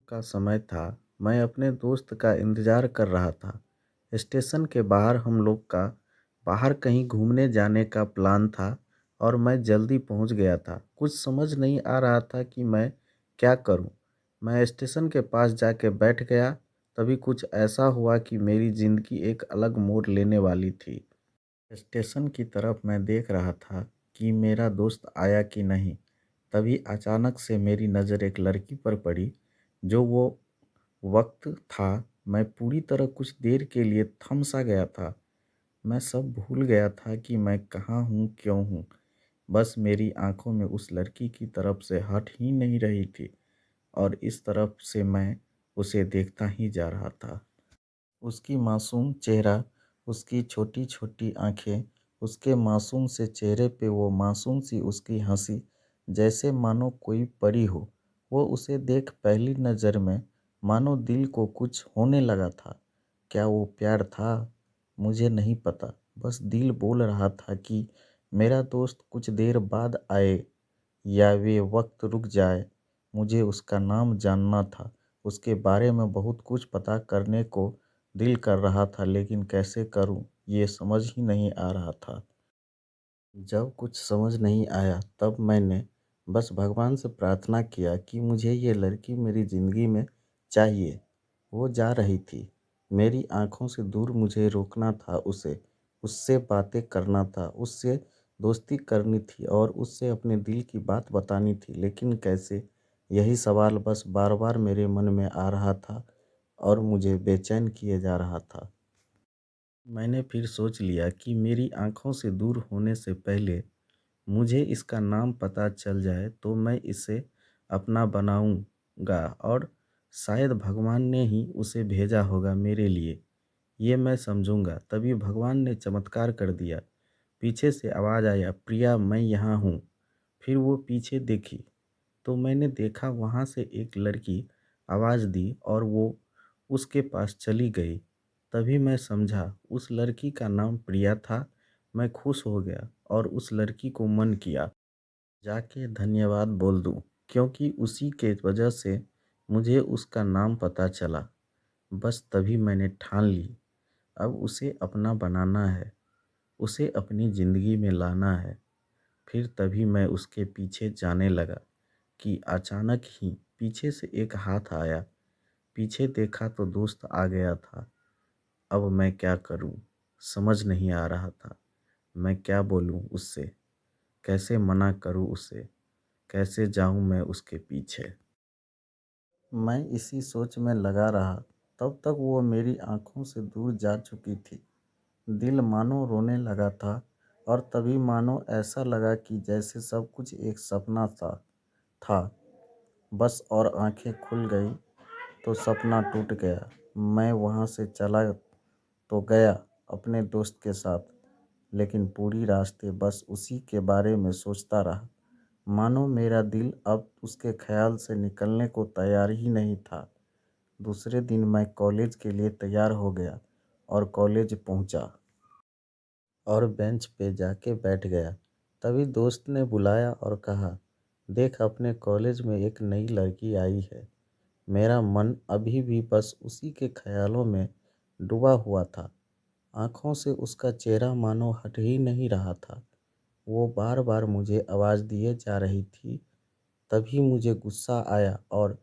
का समय था। मैं अपने दोस्त का इंतज़ार कर रहा था। स्टेशन के बाहर हम लोग का बाहर कहीं घूमने जाने का प्लान था और मैं जल्दी पहुंच गया था। कुछ समझ नहीं आ रहा था कि मैं क्या करूं। मैं स्टेशन के पास जाके बैठ गया। तभी कुछ ऐसा हुआ कि मेरी ज़िंदगी एक अलग मोड़ लेने वाली थी। स्टेशन की तरफ मैं देख रहा था कि मेरा दोस्त आया कि नहीं। तभी अचानक से मेरी नज़र एक लड़की पर पड़ी। जो वो वक्त था, मैं पूरी तरह कुछ देर के लिए थम सा गया था। मैं सब भूल गया था कि मैं कहाँ हूँ, क्यों हूँ। बस मेरी आंखों में उस लड़की की तरफ से हट ही नहीं रही थी और इस तरफ से मैं उसे देखता ही जा रहा था। उसकी मासूम चेहरा, उसकी छोटी-छोटी आँखें, उसके मासूम से चेहरे पे वो मासूम सी उसकी हँसी, जैसे मानो कोई परी हो। वो उसे देख पहली नज़र में मानो दिल को कुछ होने लगा था। क्या वो प्यार था? मुझे नहीं पता। बस दिल बोल रहा था कि मेरा दोस्त कुछ देर बाद आए या वे वक्त रुक जाए। मुझे उसका नाम जानना था। उसके बारे में बहुत कुछ पता करने को दिल कर रहा था, लेकिन कैसे करूं ये समझ ही नहीं आ रहा था। जब कुछ समझ नहीं आया तब मैंने बस भगवान से प्रार्थना किया कि मुझे ये लड़की मेरी ज़िंदगी में चाहिए। वो जा रही थी। मेरी आँखों से दूर मुझे रोकना था उसे। उससे बातें करना था, उससे दोस्ती करनी थी और उससे अपने दिल की बात बतानी थी। लेकिन कैसे? यही सवाल बस बार-बार मेरे मन में आ रहा था और मुझे बेचैन किए जा रहा था। मैंने फिर सोच लिया कि मेरी आँखों से दूर होने से पहले मुझे इसका नाम पता चल जाए तो मैं इसे अपना बनाऊंगा और शायद भगवान ने ही उसे भेजा होगा मेरे लिए, ये मैं समझूंगा। तभी भगवान ने चमत्कार कर दिया। पीछे से आवाज़ आया, प्रिया मैं यहाँ हूँ। फिर वो पीछे देखी तो मैंने देखा वहाँ से एक लड़की आवाज़ दी और वो उसके पास चली गई। तभी मैं समझा उस लड़की का नाम प्रिया था। मैं खुश हो गया और उस लड़की को मन किया जाके धन्यवाद बोल दूं, क्योंकि उसी के वजह से मुझे उसका नाम पता चला। बस तभी मैंने ठान ली, अब उसे अपना बनाना है, उसे अपनी ज़िंदगी में लाना है। फिर तभी मैं उसके पीछे जाने लगा कि अचानक ही पीछे से एक हाथ आया। पीछे देखा तो दोस्त आ गया था। अब मैं क्या करूं? समझ नहीं आ रहा था। मैं क्या बोलूं उससे? कैसे मना करूं उसे? कैसे जाऊं मैं उसके पीछे? मैं इसी सोच में लगा रहा। तब तक वो मेरी आंखों से दूर जा चुकी थी। दिल मानो रोने लगा था और तभी मानो ऐसा लगा कि जैसे सब कुछ एक सपना था। बस और आंखें खुल गई तो सपना टूट गया। मैं वहाँ से चला तो गया अपने दोस्त के साथ, लेकिन पूरी रास्ते बस उसी के बारे में सोचता रहा। मानो मेरा दिल अब उसके ख्याल से निकलने को तैयार ही नहीं था। दूसरे दिन मैं कॉलेज के लिए तैयार हो गया और कॉलेज पहुंचा और बेंच पे जाके बैठ गया। तभी दोस्त ने बुलाया और कहा, देख अपने कॉलेज में एक नई लड़की आई है। मेरा मन अभी भी बस उसी के ख्यालों में डूबा हुआ था। आंखों से उसका चेहरा मानो हट ही नहीं रहा था। वो बार बार मुझे आवाज़ दिए जा रही थी। तभी मुझे गुस्सा आया और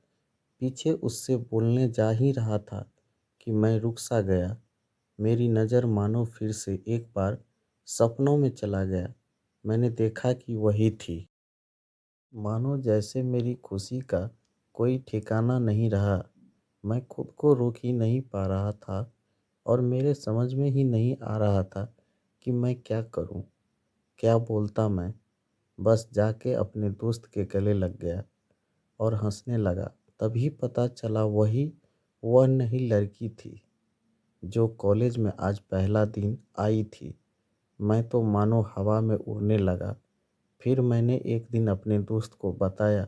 पीछे उससे बोलने जा ही रहा था कि मैं रुक सा गया। मेरी नज़र मानो फिर से एक बार सपनों में चला गया। मैंने देखा कि वही थी। मानो जैसे मेरी खुशी का कोई ठिकाना नहीं रहा। मैं खुद को रोक ही नहीं पा रहा था और मेरे समझ में ही नहीं आ रहा था कि मैं क्या करूं, क्या बोलता मैं। बस जाके अपने दोस्त के गले लग गया और हंसने लगा। तभी पता चला वह नहीं लड़की थी जो कॉलेज में आज पहला दिन आई थी। मैं तो मानो हवा में उड़ने लगा। फिर मैंने एक दिन अपने दोस्त को बताया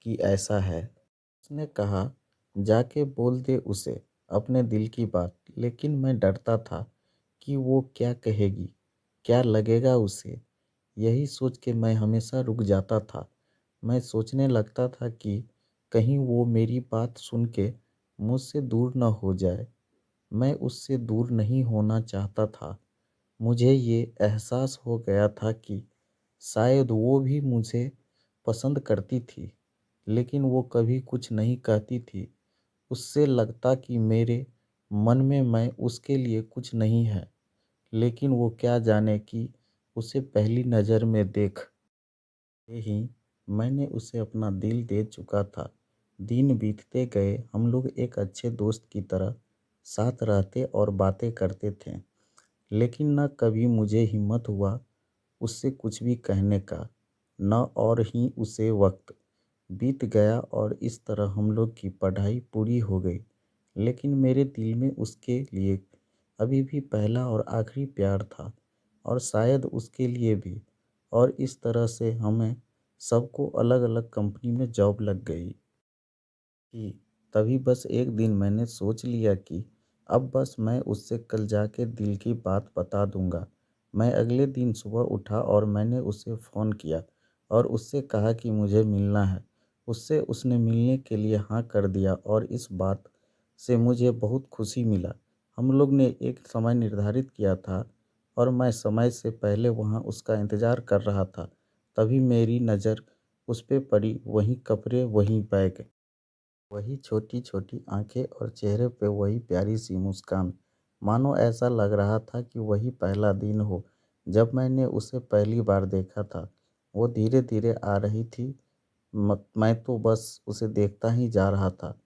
कि ऐसा है। उसने कहा, जाके बोल दे उसे अपने दिल की बात। लेकिन मैं डरता था कि वो क्या कहेगी, क्या लगेगा उसे। यही सोच के मैं हमेशा रुक जाता था। मैं सोचने लगता था कि कहीं वो मेरी बात सुन के मुझसे दूर न हो जाए। मैं उससे दूर नहीं होना चाहता था। मुझे ये एहसास हो गया था कि शायद वो भी मुझे पसंद करती थी, लेकिन वो कभी कुछ नहीं कहती थी। उससे लगता कि मेरे मन में मैं उसके लिए कुछ नहीं है, लेकिन वो क्या जाने कि उसे पहली नज़र में देख के ही मैंने उसे अपना दिल दे चुका था। दिन बीतते गए, हम लोग एक अच्छे दोस्त की तरह साथ रहते और बातें करते थे, लेकिन न कभी मुझे हिम्मत हुआ उससे कुछ भी कहने का, न और ही उसे वक्त बीत गया और इस तरह हम लोग की पढ़ाई पूरी हो गई। लेकिन मेरे दिल में उसके लिए अभी भी पहला और आखिरी प्यार था, और शायद उसके लिए भी। और इस तरह से हमें सबको अलग अलग कंपनी में जॉब लग गई कि तभी बस एक दिन मैंने सोच लिया कि अब बस मैं उससे कल जाके दिल की बात बता दूंगा। मैं अगले दिन सुबह उठा और मैंने उसे फ़ोन किया और उससे कहा कि मुझे मिलना है। उससे उसने मिलने के लिए हाँ कर दिया और इस बात से मुझे बहुत खुशी मिला। हम लोग ने एक समय निर्धारित किया था और मैं समय से पहले वहाँ उसका इंतज़ार कर रहा था। तभी मेरी नज़र उस पे पड़ी, वही कपड़े, वही बैग, वही छोटी-छोटी आँखें और चेहरे पे वही प्यारी-सी मुस्कान। मानो ऐसा लग रहा था कि वही पहला दिन हो, जब मैंने उसे पहली बार देखा था। वो धीरे-धीरे आ रही थी, मैं तो बस उसे देखता ही जा रहा था।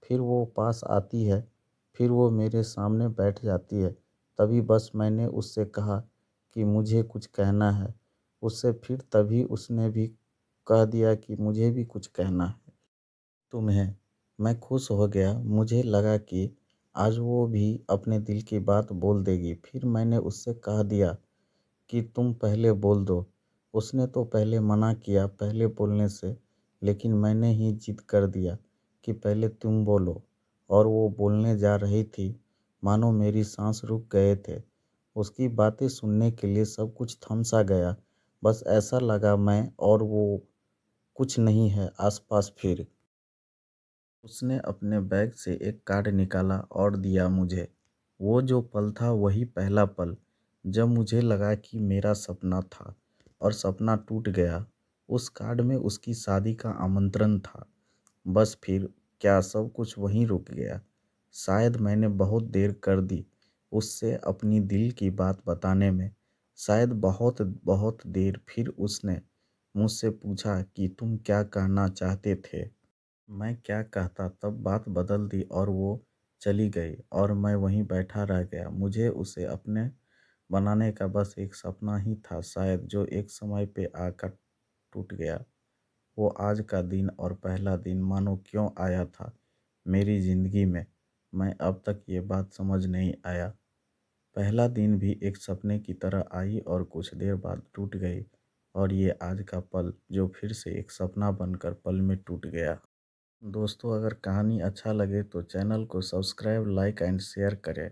फिर वो पास आती है, फिर वो मेरे सामने बैठ जाती है। तभी बस मैंने उससे कहा कि मुझे कुछ कहना है। उससे फिर तभी उसने भी कह दिया कि मुझे भी कुछ कहना है तुम्हें। मैं खुश हो गया, मुझे लगा कि आज वो भी अपने दिल की बात बोल देगी। फिर मैंने उससे कह दिया कि तुम पहले बोल दो। उसने तो पहले मना किया पहले बोलने से, लेकिन मैंने ही जिद कर दिया कि पहले तुम बोलो। और वो बोलने जा रही थी, मानो मेरी सांस रुक गए थे। उसकी बातें सुनने के लिए सब कुछ थम सा गया। बस ऐसा लगा मैं और वो कुछ नहीं है आसपास। फिर उसने अपने बैग से एक कार्ड निकाला और दिया मुझे। वो जो पल था वही पहला पल, जब मुझे लगा कि मेरा सपना था और सपना टूट गया। उस कार्ड में उसकी शादी का आमंत्रण था। बस फिर क्या सब कुछ वहीं रुक गया। शायद मैंने बहुत देर कर दी उससे अपनी दिल की बात बताने में। शायद बहुत बहुत देर। फिर उसने मुझसे पूछा कि तुम क्या कहना चाहते थे। मैं क्या कहता, तब बात बदल दी और वो चली गई और मैं वहीं बैठा रह गया। मुझे उसे अपने बनाने का बस एक सपना ही था शायद, जो एक समय पे आकर टूट गया। वो आज का दिन और पहला दिन मानो क्यों आया था मेरी ज़िंदगी में, मैं अब तक ये बात समझ नहीं आया। पहला दिन भी एक सपने की तरह आई और कुछ देर बाद टूट गई, और ये आज का पल जो फिर से एक सपना बनकर पल में टूट गया। दोस्तों, अगर कहानी अच्छा लगे तो चैनल को सब्सक्राइब, लाइक एंड शेयर करें।